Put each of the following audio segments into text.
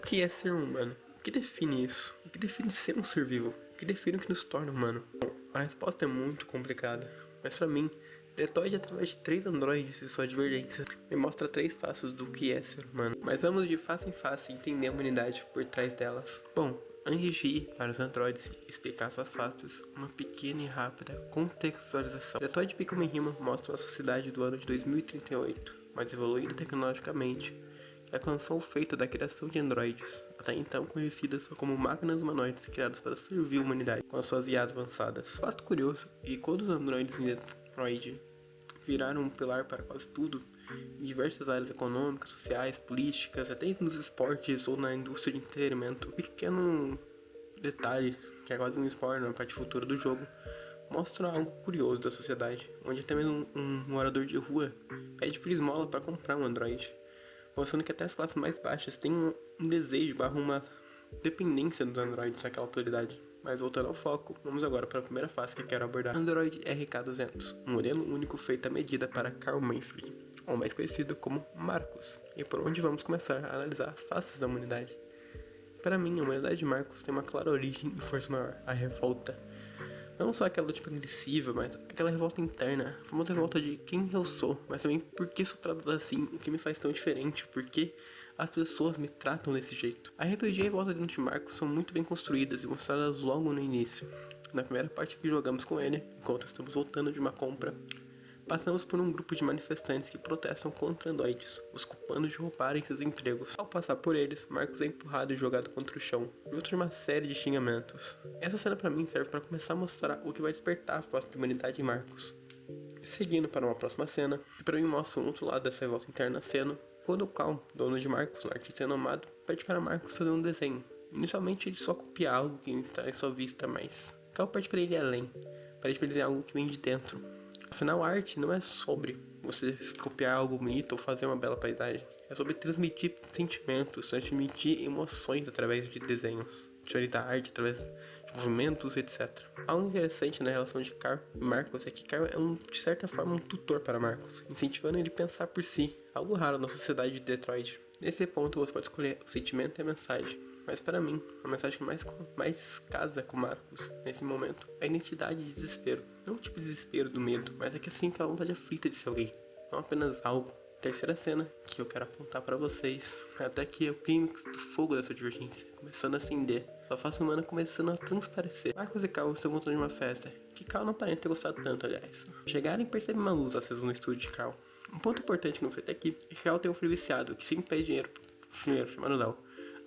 que é ser humano? O que define isso? O que define ser um ser vivo? O que define o que nos torna humano? Bom, a resposta é muito complicada, mas pra mim, Detroit, através de 3 androides e suas divergências, me mostra 3 faces do que é ser humano. Mas vamos de face em face entender a humanidade por trás delas. Bom, antes de ir para os androides e explicar suas faces, uma pequena e rápida contextualização. Detroit Become Human mostra uma sociedade do ano de 2038, mais evoluída tecnologicamente, que alcançou o feito da criação de androides, até então conhecidas só como máquinas humanoides criadas para servir a humanidade, com as suas IAs avançadas. Fato curioso é que quando os androides em Detroit viraram um pilar para quase tudo, em diversas áreas econômicas, sociais, políticas, até nos esportes ou na indústria de entretenimento. Um pequeno detalhe, que é quase um spoiler na parte futura do jogo, mostra algo curioso da sociedade, onde até mesmo um morador de rua pede por esmola para comprar um androide, mostrando que até as classes mais baixas têm um desejo barra uma dependência dos androides daquela autoridade. Mas voltando ao foco, vamos agora para a primeira fase que quero abordar. Android RK200, um modelo único feito à medida para Carl Manfred, ou mais conhecido como Marcos, e por onde vamos começar a analisar as faces da humanidade. Para mim, a humanidade de Marcos tem uma clara origem e força maior, a revolta. Não só aquela tipo agressiva, mas aquela revolta interna, a famosa revolta de quem eu sou, mas também por que sou tratado assim, o que me faz tão diferente, por que as pessoas me tratam desse jeito. A RPG e a revolta dentro de Marcos são muito bem construídas e mostradas logo no início. Na primeira parte que jogamos com ele, enquanto estamos voltando de uma compra, passamos por um grupo de manifestantes que protestam contra androides, os culpando de roubarem seus empregos. Ao passar por eles, Marcos é empurrado e jogado contra o chão, junto de uma série de xingamentos. Essa cena pra mim serve para começar a mostrar o que vai despertar a força de humanidade em Marcos. Seguindo para uma próxima cena, que para mim mostra um outro lado dessa revolta interna sendo quando o Cal, dono de Marcos, um artista renomado, pede para Marcos fazer um desenho. Inicialmente ele só copia algo que está em sua vista, mas Cal pede para ele ir além, pede para ele desenhar algo que vem de dentro. Afinal, a arte não é sobre você copiar algo bonito ou fazer uma bela paisagem. É sobre transmitir sentimentos, transmitir emoções através de desenhos, transmitir arte através de movimentos, etc. Algo interessante na relação de Carl e Marcos é que Carl é de certa forma um tutor para Marcos, incentivando ele a pensar por si, algo raro na sociedade de Detroit. Nesse ponto você pode escolher o sentimento e a mensagem. Mas para mim, a mensagem que mais casa com Marcos, nesse momento, é a identidade de desespero. Não o tipo de desespero do medo, mas é que assim aquela vontade aflita de ser alguém. Não apenas algo. Terceira cena que eu quero apontar para vocês, até que é o clímax do fogo da sua divergência, começando a acender. Sua face humana começando a transparecer. Marcos e Carl estão voltando de uma festa, que Carl não parece ter gostado tanto, aliás. Chegaram e percebem uma luz acesa no estúdio de Carl. Um ponto importante no feito aqui é que Carl tem um filho viciado, que sempre pede dinheiro chamado Léo.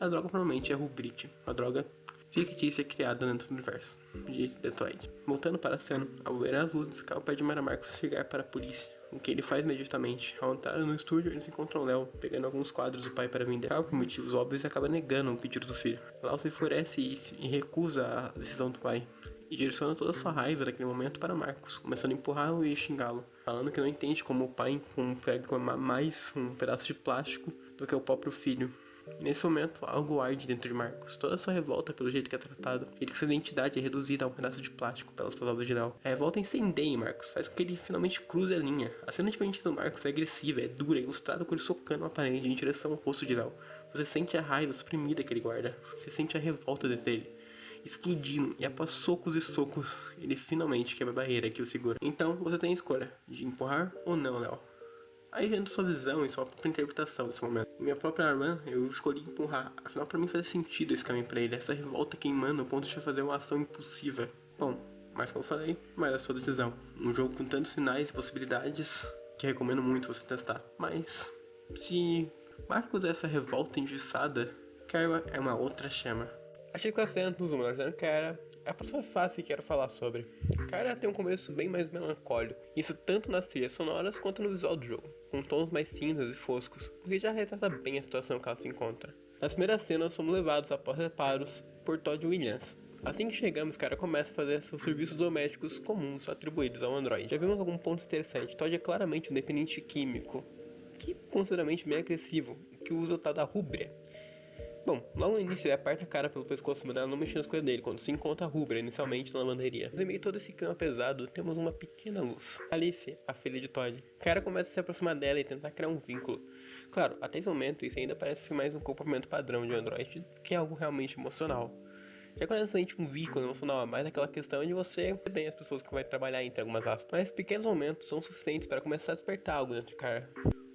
A droga provavelmente é Rubrit, uma droga fictícia criada dentro do universo de Detroit. Voltando para a cena, ao ver as luzes, Carl pede para Marcos chegar para a polícia, o que ele faz imediatamente. Ao entrar no estúdio, eles encontram Léo, pegando alguns quadros do pai para vender. Carl, por motivos óbvios, acaba negando o pedido do filho. Léo se enfurece e recusa a decisão do pai, e direciona toda a sua raiva naquele momento para Marcos, começando a empurrá-lo e xingá-lo, falando que não entende como o pai pega mais um pedaço de plástico do que o próprio filho. E nesse momento, algo arde dentro de Marcos. Toda a sua revolta pelo jeito que é tratado, ele que sua identidade é reduzida a um pedaço de plástico pelas palavras de Léo. A revolta incendeia em Marcos, faz com que ele finalmente cruze a linha. A cena diferente do Marcos é agressiva, é dura, é ilustrada com ele socando uma parede em direção ao rosto de Léo. Você sente a raiva suprimida que ele guarda, você sente a revolta dele explodindo, e após socos e socos, ele finalmente quebra a barreira que o segura. Então, você tem a escolha de empurrar ou não Léo. Aí vendo sua visão e sua própria interpretação desse momento. Em minha própria arma, eu escolhi empurrar. Afinal, pra mim faz sentido esse caminho pra ele. Essa revolta queimando ao ponto de fazer uma ação impulsiva. Bom, mas como eu falei, mas é a sua decisão. Um jogo com tantos finais e possibilidades que recomendo muito você testar. Mas, se Marcos é essa revolta endiçada, Karma é uma outra chama. Achei que o acento nos humanos Cara é a próxima fase que quero falar sobre. Cara tem um começo bem mais melancólico, isso tanto nas trilhas sonoras quanto no visual do jogo, com tons mais cinzas e foscos, o que já retrata bem a situação que ela se encontra. Nas primeiras cenas somos levados após reparos por Todd Williams. Assim que chegamos, Cara começa a fazer seus serviços domésticos comuns atribuídos ao Android. Já vimos algum ponto interessante. Todd é claramente um dependente químico, que consideravelmente bem agressivo, que usa o tal da rúbria. Bom, logo no início ele aperta a cara pelo pescoço, mas ela não mexe nas coisas dele, quando se encontra a Rubra, inicialmente na lavanderia. Mas em meio a todo esse clima pesado, temos uma pequena luz. Alice, a filha de Todd. Cara começa a se aproximar dela e tentar criar um vínculo. Claro, até esse momento isso ainda parece mais um comportamento padrão de Android do que algo realmente emocional. Já quando ela sente um vínculo emocional a mais naquela questão de você ver bem as pessoas que vai trabalhar entre algumas aspas. Mas pequenos momentos são suficientes para começar a despertar algo dentro de cara.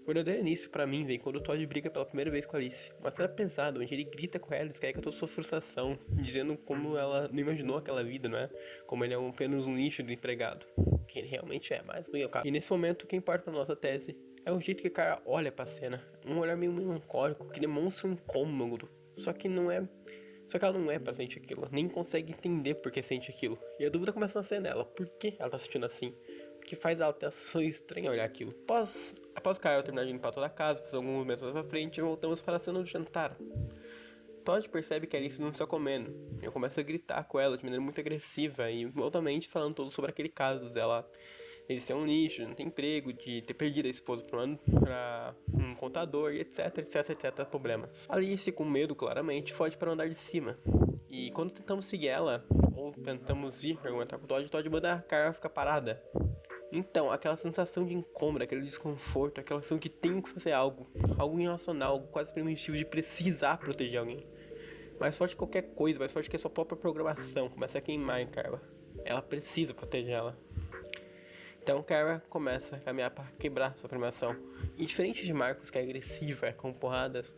O verdadeiro início pra mim vem quando o Todd briga pela primeira vez com a Alice. Uma cena pesada, onde ele grita com ela, descarrega toda a sua frustração, dizendo como ela não imaginou aquela vida, não é? Como ele é apenas um lixo desempregado. Que ele realmente é, mas não é o caso. E nesse momento, o que importa na nossa tese é o jeito que o cara olha pra cena. Um olhar meio melancólico, que demonstra um incômodo. Só que ela não é pra sentir aquilo, nem consegue entender por que sente aquilo. E a dúvida começa a nascer nela, por que ela tá sentindo assim? O que faz ela ter essa sensação estranha olhar aquilo. Após Kyle terminar de limpar toda a casa, fazer alguns movimentos mais pra frente, voltamos para a cena do jantar. Todd percebe que Alice não está comendo. Eu começo a gritar com ela de maneira muito agressiva e voltamente falando todo sobre aquele caso dela. Ele ser um lixo, não ter emprego, de ter perdido a esposa pra um contador e etc, problemas. Alice, com medo claramente, foge para o andar de cima. E quando tentamos seguir ela, ou tentamos ir argumentar com o Todd manda a Carla ficar parada. Então, aquela sensação de incômodo, aquele desconforto, aquela sensação que tem que fazer algo irracional, algo quase primitivo de precisar proteger alguém. Mais forte que qualquer coisa, mais forte que a sua própria programação, começa a queimar em Carla. Ela precisa proteger ela. Então Kara começa a caminhar para quebrar sua programação. E diferente de Marcos, que é agressiva, com porradas,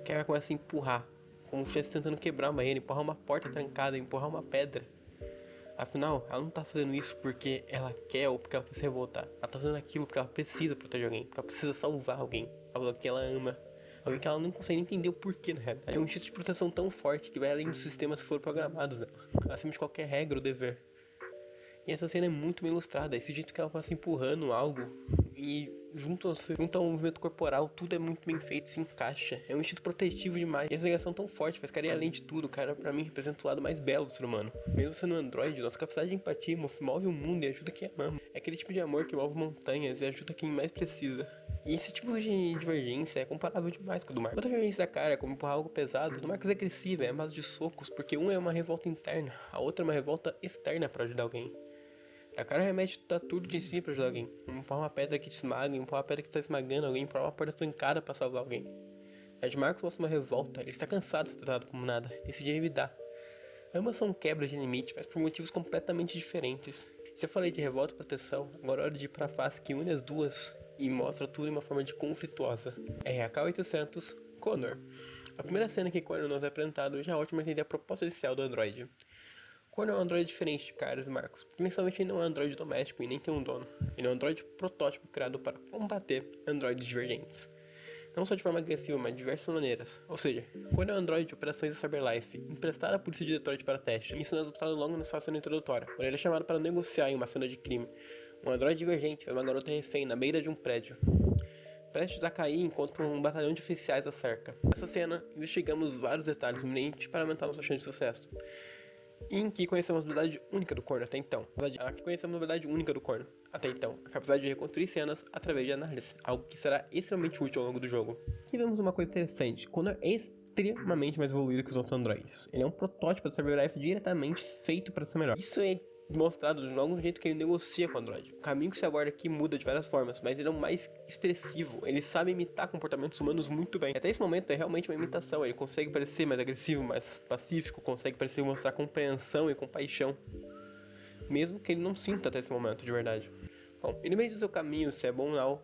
Kara começa a empurrar, como se estivesse tentando quebrar uma barreira, empurrar uma porta trancada, empurrar uma pedra. Afinal, ela não tá fazendo isso porque ela quer ou porque ela quer se revoltar. Ela tá fazendo aquilo porque ela precisa proteger alguém, porque ela precisa salvar alguém, alguém que ela ama, alguém que ela não consegue entender o porquê na realidade. É um instinto de proteção tão forte que vai além dos sistemas que foram programados nela, acima de qualquer regra ou dever. E essa cena é muito bem ilustrada, esse jeito que ela passa empurrando algo e junto ao movimento corporal, tudo é muito bem feito, se encaixa. É um instinto protetivo demais. E essa ligação tão forte faz cara ir além de tudo, cara, pra mim representa o lado mais belo do ser humano. Mesmo sendo um androide, nossa capacidade de empatia move o mundo e ajuda quem amamos. É aquele tipo de amor que move montanhas e ajuda quem mais precisa. E esse tipo de divergência é comparável demais com o do Marcos. Outra divergência da cara, como empurrar algo pesado, o do Marcos é agressiva, é mais de socos, porque um é uma revolta interna, a outra é uma revolta externa pra ajudar alguém. A cara remete a tudo de si pra ajudar alguém. Empurrar uma pedra que te esmaga, empurrar uma pedra que tá esmagando alguém, empurrar uma porta trancada pra salvar alguém. A de Marcos mostra uma revolta, ele está cansado de ser tratado como nada, decide revidar. Ambas são quebras de limite, mas por motivos completamente diferentes. Se eu falei de revolta e proteção, agora é hora de ir pra face que une as duas e mostra tudo em uma forma de conflituosa. É a K800 Connor. A primeira cena que Connor nos é apresentado já é ótima para entender a proposta inicial do Android. Connor é um androide diferente de Kara e Marcos, porque inicialmente ele não é um androide doméstico e nem tem um dono. Ele é um androide protótipo criado para combater androides divergentes. Não só de forma agressiva, mas de diversas maneiras. Ou seja, Connor é um androide de operações da Cyberlife, emprestado à polícia de Detroit para teste. Isso não é resultado logo na sua cena introdutória, quando ele é chamado para negociar em uma cena de crime. Um androide divergente faz uma garota refém na beira de um prédio, prestes a cair enquanto um batalhão de oficiais a cerca. Nessa cena, investigamos vários detalhes iminentes para aumentar nossa chance de sucesso. Em que conhecemos a habilidade única do Connor até então. A capacidade de reconstruir cenas através de análise, algo que será extremamente útil ao longo do jogo. Aqui vemos uma coisa interessante, Connor é extremamente mais evoluído que os outros androides. Ele é um protótipo da Cyberlife diretamente feito para ser melhor. Isso é mostrado logo no jeito que ele negocia com o Android. O caminho que se aborda aqui muda de várias formas, mas ele é o mais expressivo. Ele sabe imitar comportamentos humanos muito bem. Até esse momento é realmente uma imitação. Ele consegue parecer mais agressivo, mais pacífico, consegue parecer mostrar compreensão e compaixão, mesmo que ele não sinta até esse momento de verdade. Bom, e no meio do seu caminho, se é bom ou não,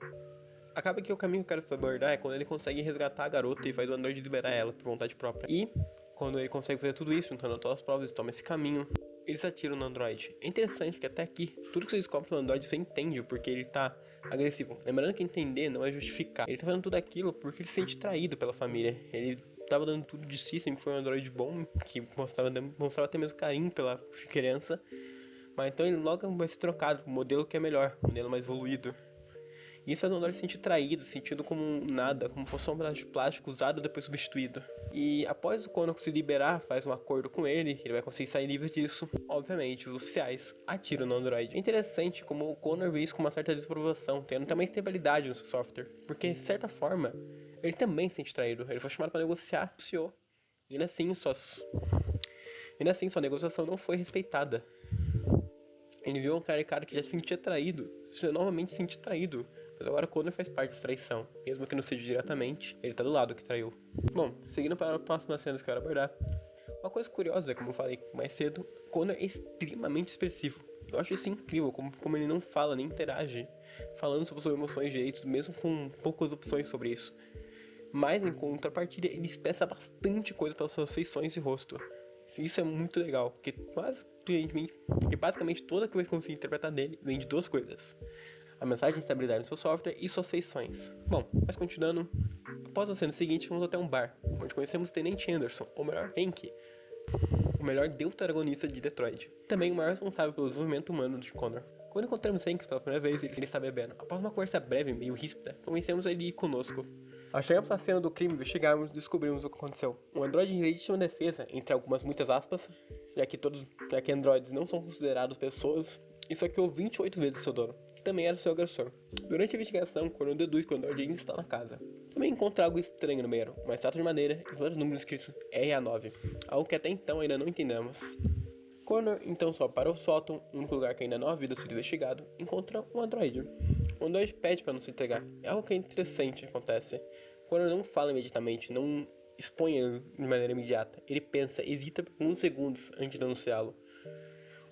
acaba que o caminho que eu quero abordar é quando ele consegue resgatar a garota e faz o Android liberar ela por vontade própria. E quando ele consegue fazer tudo isso, juntando todas as provas e toma esse caminho, eles atiram no Android. É interessante que até aqui, tudo que você descobre no Android você entende porque ele tá agressivo. Lembrando que entender não é justificar. Ele tá fazendo tudo aquilo porque ele se sente traído pela família. Ele tava dando tudo de si, sempre foi um Android bom, que mostrava até mesmo carinho pela criança. Mas então ele logo vai ser trocado pro modelo que é melhor, um modelo mais evoluído. E isso faz o Android se sentir traído, sentido como nada, como fosse um pedaço de plástico usado e depois substituído. E após o Connor se liberar, faz um acordo com ele, que ele vai conseguir sair livre disso. Obviamente, os oficiais atiram no Android. É interessante como o Connor vê isso com uma certa desaprovação, tendo também estabilidade no seu software. Porque, de certa forma, ele também se sente traído. Ele foi chamado para negociar, negociou. Ainda assim, sua negociação não foi respeitada. Ele viu um cara que já se sentia traído, se novamente se sentir traído. Mas agora Connor faz parte dessa traição, mesmo que não seja diretamente, ele tá do lado que traiu. Bom, seguindo para a próxima cena que eu quero abordar. Uma coisa curiosa, como eu falei mais cedo, Connor é extremamente expressivo. Eu acho isso incrível, como ele não fala nem interage, falando sobre suas emoções direito, mesmo com poucas opções sobre isso. Mas em contrapartida, ele expressa bastante coisa pelas suas feições e rosto. Isso é muito legal, porque basicamente toda coisa que eu consigo interpretar dele vem de duas coisas: a mensagem de estabilidade no seu software e suas feições. Bom, mas continuando, após a cena seguinte, fomos até um bar, onde conhecemos Tenente Anderson, ou melhor, Hank, o melhor deuteragonista de Detroit, também o maior responsável pelo desenvolvimento humano de Connor. Quando encontramos Hank pela primeira vez, ele está bebendo. Após uma conversa breve, meio ríspida, convencemos ele a ir conosco. Ao chegarmos à cena do crime e investigarmos, descobrimos o que aconteceu. Um androide em legítima defesa, entre algumas muitas aspas, já que androides não são considerados pessoas, e saqueou 28 vezes seu dono, que também era seu agressor. Durante a investigação, Connor deduz que o androide ainda está na casa. Também encontra algo estranho no banheiro, uma estátua de madeira e vários números escritos RA9, algo que até então ainda não entendemos. Connor então sobe para o sótão, um único lugar que ainda não havia sido investigado, encontra um androide. O androide pede para não se entregar. É algo que é interessante que acontece. Connor não fala imediatamente, não expõe ele de maneira imediata. Ele pensa, hesita por alguns segundos antes de denunciá-lo.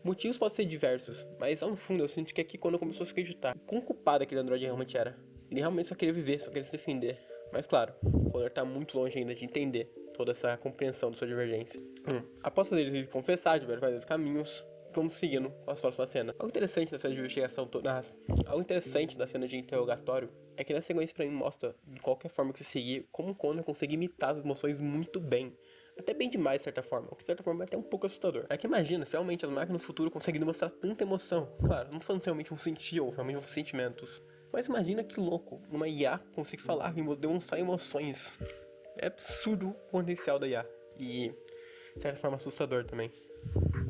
Motivos podem ser diversos, mas ao fundo eu sinto que aqui Connor começou a se acreditar. Quão culpado aquele androide realmente era. Ele realmente só queria viver, só queria se defender. Mas claro, Connor está muito longe ainda de entender toda essa compreensão da sua divergência. Após fazer ele confessar de vários caminhos, vamos seguindo com as próximas cenas. Algo interessante na cena de investigação algo interessante da cena de interrogatório é que na sequência pra mim mostra, de qualquer forma que você seguir, como o Connor consegue imitar as emoções muito bem. Até bem demais, de certa forma, o que de certa forma é até um pouco assustador. É que imagina, se realmente as máquinas no futuro conseguem demonstrar tanta emoção. Claro, não tô falando se realmente vão sentir ou realmente vão sentimentos. Mas imagina que louco, uma IA consegue falar e demonstrar emoções. É absurdo o potencial da IA. E, de certa forma, assustador também.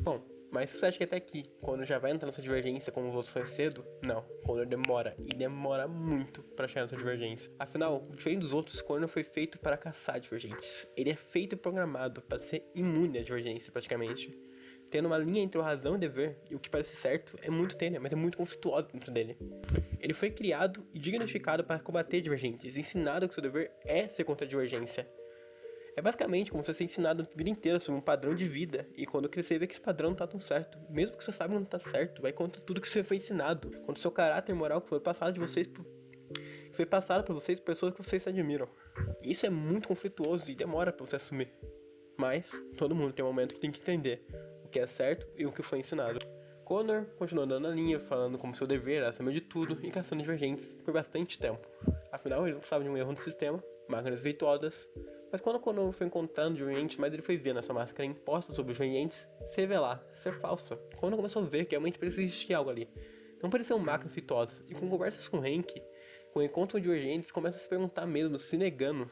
Bom, mas se você acha que até aqui, quando já vai entrar nessa divergência como os outros foi cedo, não, Connor demora, e demora muito para chegar nessa divergência. Afinal, diferente dos outros, Connor foi feito para caçar divergentes. Ele é feito e programado para ser imune à divergência, praticamente. Tendo uma linha entre a razão e o dever, e o que parece certo é muito tênue, mas é muito conflituoso dentro dele. Ele foi criado e diagnosticado para combater divergentes, ensinado que seu dever é ser contra a divergência. É basicamente como você ser ensinado a vida inteira sobre um padrão de vida, e quando crescer vê que esse padrão não tá tão certo. Mesmo que você saiba que não tá certo, vai contra tudo que você foi ensinado, contra o seu caráter moral que foi passado de vocês foi passado para vocês por pessoas que vocês admiram. E isso é muito conflituoso e demora para você assumir. Mas todo mundo tem um momento que tem que entender o que é certo e o que foi ensinado. Connor continuou andando na linha, falando como seu dever era acima de tudo e caçando divergentes por bastante tempo. Afinal, eles não precisavam de um erro no sistema, máquinas virtuosas. Mas quando Connor foi encontrando divergentes, mas ele foi vendo essa máscara imposta sobre os divergentes se revelar, ser falsa. Connor começou a ver que realmente parecia existir algo ali. Não pareciam máquinas virtuosas, e com conversas com Hank, com o encontro com divergentes, começa a se perguntar mesmo, se negando,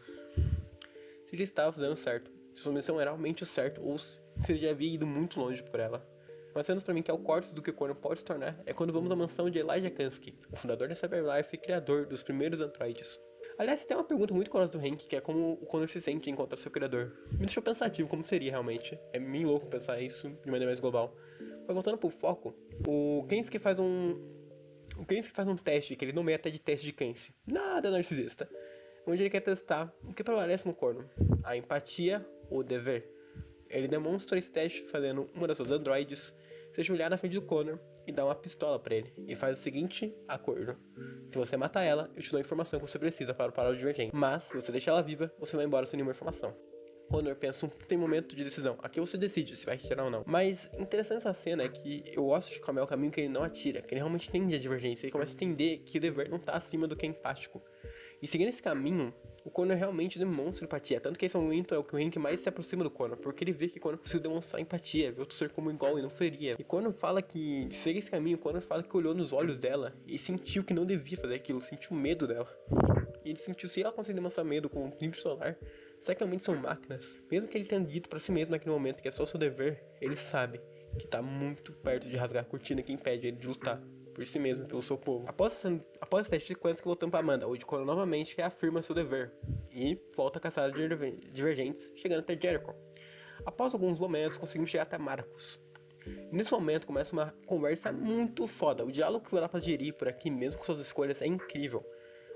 se ele estava fazendo certo, se sua missão era realmente o certo, ou se ele já havia ido muito longe por ela. Mas sendo pra mim que é o corte do que o Connor pode se tornar é quando vamos à mansão de Elijah Kansky, o fundador da Cyberlife e criador dos primeiros androides. Aliás, tem uma pergunta muito curiosa do Hank, que é como o Connor se sente em encontrar seu criador. Me deixou pensativo como seria realmente. É meio louco pensar isso de maneira mais global. Mas voltando pro foco, o Kansky faz um teste, que ele nomeia até de teste de Kansky. Nada narcisista. Onde ele quer testar o que prevalece no Connor: a empatia ou o dever. Ele demonstra esse teste fazendo uma das suas androides se ajoelhar na frente do Connor e dar uma pistola pra ele, e faz o seguinte acordo: se você matar ela, eu te dou a informação que você precisa para parar o divergente, mas se você deixar ela viva, você vai embora sem nenhuma informação. Connor pensa tem momento de decisão, aqui você decide se vai retirar ou não. Mas interessante essa cena é que eu acho que é o caminho que ele não atira, que ele realmente entende a divergência, ele começa a entender que o dever não tá acima do que é empático. E seguindo esse caminho, o Connor realmente demonstra empatia, tanto que esse momento é o que o Hank mais se aproxima do Connor, porque ele vê que o Connor conseguiu demonstrar empatia, vê outro ser como igual e não feria. E quando fala que segue esse caminho, o Connor fala que olhou nos olhos dela e sentiu que não devia fazer aquilo, sentiu medo dela. E ele sentiu, se ela conseguir demonstrar medo com um simples solar, será que realmente são máquinas? Mesmo que ele tenha dito pra si mesmo naquele momento que é só seu dever, ele sabe que tá muito perto de rasgar a cortina que impede ele de lutar por si mesmo, pelo seu povo. Após esse teste de sequência que voltamos pra Amanda, onde Connor novamente reafirma seu dever. e volta a caçar divergentes, chegando até Jericho. Após alguns momentos, conseguimos chegar até Marcos. E nesse momento começa uma conversa muito foda. O diálogo que vai dar pra gerir por aqui, mesmo com suas escolhas, é incrível.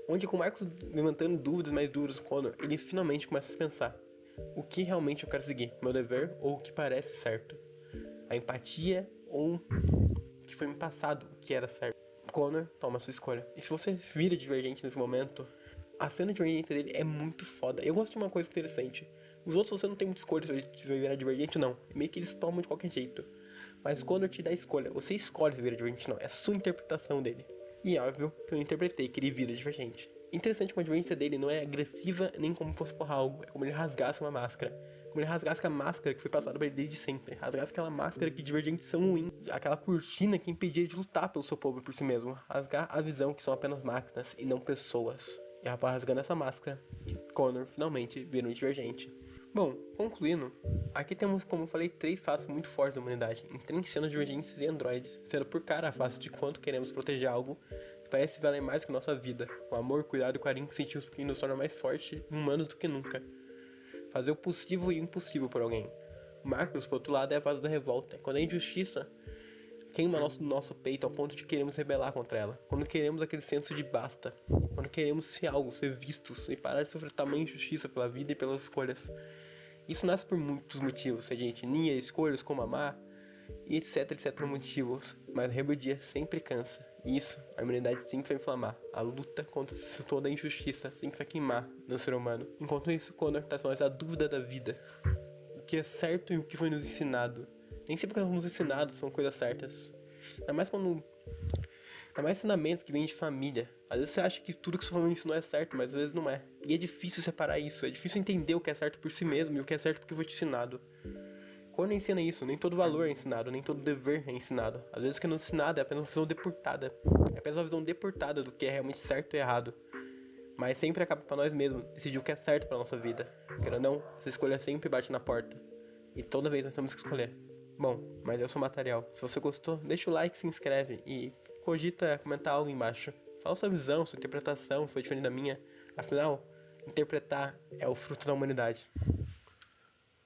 Onde com o Marcos levantando dúvidas mais duras com Connor, ele finalmente começa a pensar: o que realmente eu quero seguir? Meu dever ou o que parece certo? A empatia ou o que foi me passado, o que era certo? Connor toma a sua escolha. E se você vira divergente nesse momento, a cena de divergência dele é muito foda. Eu gosto de uma coisa interessante. Os outros você não tem muita escolha se você virar divergente ou não. Meio que eles tomam de qualquer jeito. Mas quando te dá a escolha, você escolhe se vira divergente ou não. É a sua interpretação dele. E é óbvio que eu interpretei que ele vira divergente. Interessante como a divergência dele não é agressiva nem como fosse por algo. É como ele rasgasse uma máscara. Como ele rasgasse a máscara que foi passada pra ele desde sempre. Rasgasse aquela máscara que divergentes são ruins. Aquela cortina que impedia de lutar pelo seu povo e por si mesmo. Rasgar a visão que são apenas máquinas e não pessoas. E rapaz, rasgando essa máscara, Connor finalmente vira um divergente. Bom, concluindo, aqui temos, como eu falei, 3 faces muito fortes da humanidade, entrencendo divergentes e androides, sendo por cara a face de quanto queremos proteger algo que parece valer mais que a nossa vida, o amor, cuidado e carinho que sentimos porque nos torna mais fortes e humanos do que nunca. Fazer o possível e o impossível por alguém. Marcos, por outro lado, é a face da revolta, quando a injustiça queima nosso peito ao ponto de queremos rebelar contra ela. Quando queremos aquele senso de basta. Quando queremos ser algo, ser vistos e parar de sofrer tamanha injustiça pela vida e pelas escolhas. Isso nasce por muitos motivos, seja de etnia, escolhas, como amar, e etc motivos. Mas a rebeldia sempre cansa. E isso, a humanidade sempre vai inflamar. A luta contra toda a injustiça sempre vai queimar no ser humano. Enquanto isso, Connor traz pra nós a dúvida da vida. O que é certo e o que foi nos ensinado. Nem sempre que nós fomos ensinados são coisas certas. Ainda mais ensinamentos que vêm de família. Às vezes você acha que tudo que sua família ensinou é certo, mas às vezes não é. E é difícil separar isso. É difícil entender o que é certo por si mesmo e o que é certo porque foi te ensinado. Quando ensina isso, nem todo valor é ensinado, nem todo dever é ensinado. Às vezes o que não é ensinado é apenas uma visão deportada. É apenas uma visão deportada do que é realmente certo e errado. Mas sempre acaba pra nós mesmos decidir o que é certo pra nossa vida. Querendo ou não, essa escolha sempre bate na porta. E toda vez nós temos que escolher. Bom, mas eu sou material. Se você gostou, deixa o like, se inscreve e cogita comentar algo embaixo. Fala sua visão, sua interpretação, foi diferente da minha. Afinal, interpretar é o fruto da humanidade.